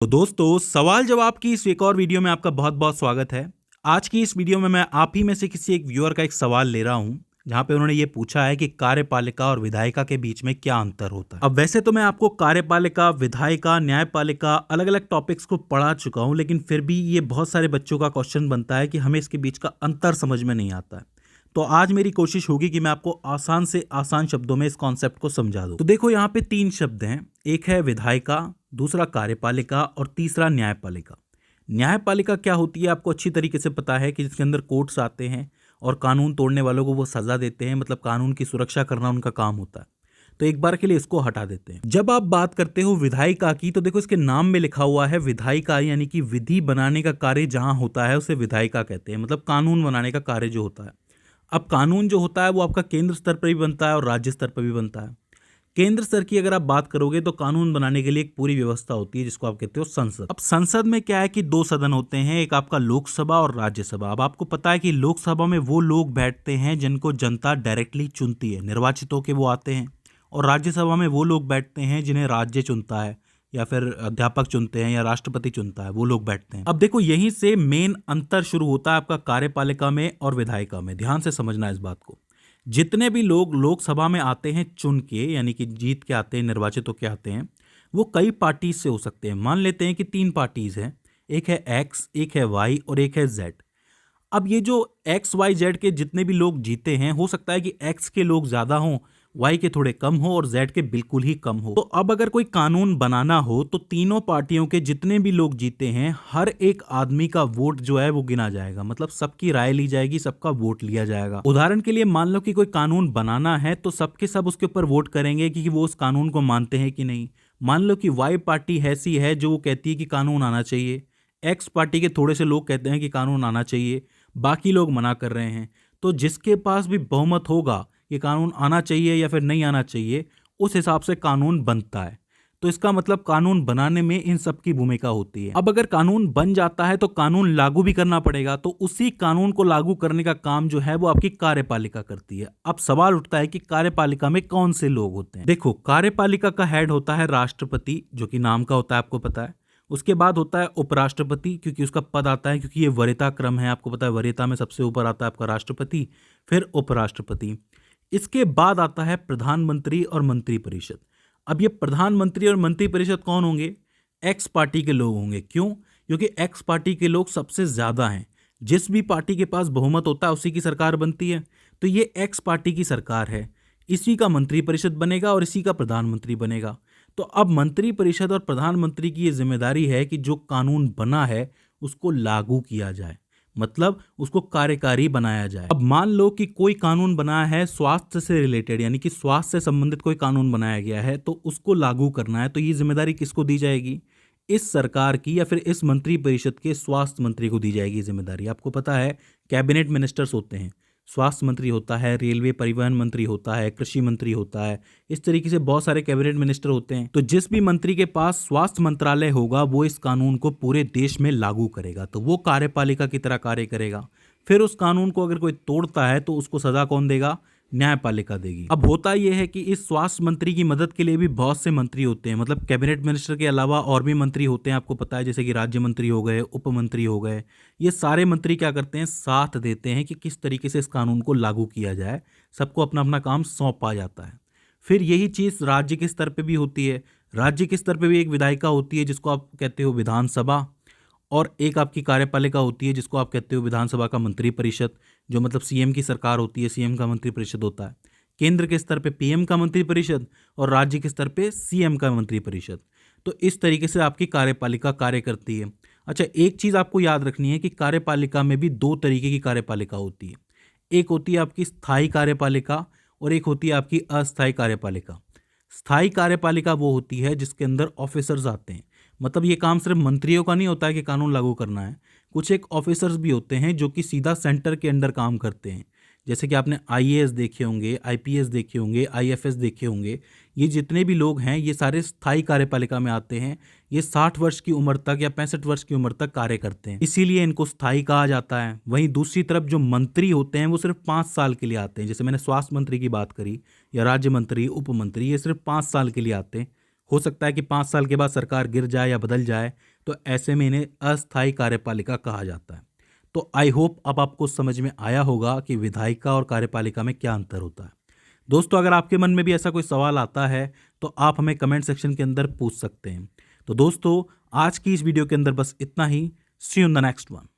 तो दोस्तों, सवाल जवाब की इस एक और वीडियो में आपका बहुत बहुत स्वागत है। आज की इस वीडियो में मैं आप ही में से किसी एक व्यूअर का एक सवाल ले रहा हूं, जहां पे उन्होंने ये पूछा है कि कार्यपालिका और विधायिका के बीच में क्या अंतर होता है। अब वैसे तो मैं आपको कार्यपालिका, विधायिका, न्यायपालिका अलग अलग टॉपिक्स को पढ़ा चुका हूं, लेकिन फिर भी ये बहुत सारे बच्चों का क्वेश्चन बनता है कि हमें इसके बीच का अंतर समझ में नहीं आता है। तो आज मेरी कोशिश होगी कि मैं आपको आसान से आसान शब्दों में इस कॉन्सेप्ट को समझा दूं। तो देखो, यहाँ पे 3 शब्द हैं। एक है विधायिका, दूसरा कार्यपालिका और तीसरा न्यायपालिका। न्यायपालिका क्या होती है आपको अच्छी तरीके से पता है कि जिसके अंदर कोर्ट्स आते हैं और कानून तोड़ने वालों को वो सजा देते हैं, मतलब कानून की सुरक्षा करना उनका काम होता है। तो एक बार के लिए इसको हटा देते हैं। जब आप बात करते हो विधायिका की, तो देखो इसके नाम में लिखा हुआ है विधायिका, यानी कि विधि बनाने का कार्य जहां होता है उसे विधायिका कहते हैं, मतलब कानून बनाने का कार्य जो होता है। अब कानून जो होता है वो आपका केंद्र स्तर पर भी बनता है और राज्य स्तर पर भी बनता है। केंद्र स्तर की अगर आप बात करोगे तो कानून बनाने के लिए एक पूरी व्यवस्था होती है जिसको आप कहते हो संसद। अब संसद में क्या है कि 2 सदन होते हैं, एक आपका लोकसभा और राज्यसभा। अब आपको पता है कि लोकसभा में वो लोग बैठते हैं जिनको जनता डायरेक्टली चुनती है, निर्वाचित होकर वो आते हैं। और राज्यसभा में वो लोग बैठते हैं जिन्हें राज्य चुनता है, या फिर अध्यापक चुनते हैं या राष्ट्रपति चुनता है, वो लोग बैठते हैं। अब देखो, यहीं से मेन अंतर शुरू होता है आपका कार्यपालिका में और विधायिका में। ध्यान से समझना है इस बात को। जितने भी लोग लोकसभा में आते हैं चुन के, यानी कि जीत के आते हैं, निर्वाचित होके आते हैं, वो कई पार्टीज से हो सकते हैं। मान लेते हैं कि 3 पार्टीज हैं, एक है एक्स, एक है वाई और एक है जेड। अब ये जो एक्स वाई जेड के जितने भी लोग जीते हैं, हो सकता है कि एक्स के लोग ज्यादा हों, वाई के थोड़े कम हो और जेड के बिल्कुल ही कम हो। तो अब अगर कोई कानून बनाना हो तो तीनों पार्टियों के जितने भी लोग जीते हैं, हर एक आदमी का वोट जो है वो गिना जाएगा, मतलब सबकी राय ली जाएगी, सबका वोट लिया जाएगा। उदाहरण के लिए मान लो कि कोई कानून बनाना है तो सबके सब उसके ऊपर वोट करेंगे कि वो उस कानून को मानते हैं कि नहीं। मान लो कि वाई पार्टी ऐसी है जो वो कहती है कि कानून आना चाहिए, एक्स पार्टी के थोड़े से लोग कहते हैं कि कानून आना चाहिए, बाकी लोग मना कर रहे हैं। तो जिसके पास भी बहुमत होगा कि कानून आना चाहिए या फिर नहीं आना चाहिए, उस हिसाब से कानून बनता है। तो इसका मतलब कानून बनाने में इन सब की भूमिका होती है। अब अगर कानून बन जाता है तो कानून लागू भी करना पड़ेगा, तो उसी कानून को लागू करने का काम जो है वो आपकी कार्यपालिका करती है। अब सवाल उठता है कि कार्यपालिका में कौन से लोग होते हैं। देखो, कार्यपालिका का हेड होता है राष्ट्रपति, जो कि नाम का होता है, आपको पता है। उसके बाद होता है उपराष्ट्रपति, क्योंकि उसका पद आता है, क्योंकि ये वरीयता क्रम है, आपको पता है वरीयता में सबसे ऊपर आता है आपका राष्ट्रपति, फिर उपराष्ट्रपति। इसके बाद आता है प्रधानमंत्री और मंत्रिपरिषद। अब ये प्रधानमंत्री और मंत्रिपरिषद कौन होंगे? एक्स पार्टी के लोग होंगे। क्यों? क्योंकि एक्स पार्टी के लोग सबसे ज्यादा हैं। जिस भी पार्टी के पास बहुमत होता है उसी की सरकार बनती है। तो ये एक्स पार्टी की सरकार है, इसी का मंत्रिपरिषद बनेगा और इसी का प्रधानमंत्री बनेगा। तो अब मंत्रिपरिषद और प्रधानमंत्री की ये जिम्मेदारी है कि जो कानून बना है उसको लागू किया जाए, मतलब उसको कार्यकारी बनाया जाए। अब मान लो कि कोई कानून बनाया है स्वास्थ्य से रिलेटेड, यानी कि स्वास्थ्य से संबंधित कोई कानून बनाया गया है, तो उसको लागू करना है। तो ये जिम्मेदारी किसको दी जाएगी? इस सरकार की या फिर इस मंत्रिपरिषद के स्वास्थ्य मंत्री को दी जाएगी जिम्मेदारी। आपको पता है कैबिनेट मिनिस्टर्स होते हैं, स्वास्थ्य मंत्री होता है, रेलवे परिवहन मंत्री होता है, कृषि मंत्री होता है, इस तरीके से बहुत सारे कैबिनेट मिनिस्टर होते हैं। तो जिस भी मंत्री के पास स्वास्थ्य मंत्रालय होगा वो इस कानून को पूरे देश में लागू करेगा, तो वो कार्यपालिका की तरह कार्य करेगा। फिर उस कानून को अगर कोई तोड़ता है तो उसको सजा कौन देगा? न्यायपालिका देगी। अब होता यह है कि इस स्वास्थ्य मंत्री की मदद के लिए भी बहुत से मंत्री होते हैं, मतलब कैबिनेट मिनिस्टर के अलावा और भी मंत्री होते हैं, आपको पता है, जैसे कि राज्य मंत्री हो गए, उप मंत्री हो गए। ये सारे मंत्री क्या करते हैं? साथ देते हैं कि किस तरीके से इस कानून को लागू किया जाए। सबको अपना अपना काम सौंपा जाता है। फिर यही चीज राज्य के स्तर पे भी होती है। राज्य के स्तर पे भी एक विधायिका होती है जिसको आप कहते हो विधानसभा, और एक आपकी कार्यपालिका होती है जिसको आप कहते हो विधानसभा का मंत्रिपरिषद, जो मतलब सीएम की सरकार होती है, सीएम का मंत्रिपरिषद होता है। केंद्र के स्तर पे पीएम का मंत्रिपरिषद और राज्य के स्तर पे सीएम का मंत्रिपरिषद। तो इस तरीके से आपकी कार्यपालिका कार्य करती है। अच्छा, एक चीज आपको याद रखनी है कि कार्यपालिका में भी 2 तरीके की कार्यपालिका होती है। एक होती है आपकी स्थायी कार्यपालिका और एक होती है आपकी अस्थायी कार्यपालिका। स्थायी कार्यपालिका वो होती है जिसके अंदर ऑफिसर्स आते हैं, मतलब ये काम सिर्फ मंत्रियों का नहीं होता है कि कानून लागू करना है। कुछ एक ऑफिसर्स भी होते हैं जो कि सीधा सेंटर के अंडर काम करते हैं, जैसे कि आपने आईएएस देखे होंगे, आईपीएस देखे होंगे, आईएफएस देखे होंगे। ये जितने भी लोग हैं ये सारे स्थायी कार्यपालिका में आते हैं। ये 60 वर्ष की उम्र तक या 65 वर्ष की उम्र तक कार्य करते हैं, इसीलिए इनको स्थायी कहा जाता है। वहीं दूसरी तरफ जो मंत्री होते हैं वो सिर्फ 5 साल के लिए आते हैं, जैसे मैंने स्वास्थ्य मंत्री की बात करी या राज्य मंत्री, उप मंत्री, ये सिर्फ 5 साल के लिए आते हैं। हो सकता है कि 5 साल के बाद सरकार गिर जाए या बदल जाए, तो ऐसे में इन्हें अस्थायी कार्यपालिका कहा जाता है। तो आई होप अब आपको समझ में आया होगा कि विधायिका और कार्यपालिका में क्या अंतर होता है। दोस्तों, अगर आपके मन में भी ऐसा कोई सवाल आता है तो आप हमें कमेंट सेक्शन के अंदर पूछ सकते हैं। तो दोस्तों, आज की इस वीडियो के अंदर बस इतना ही। See you in the next one.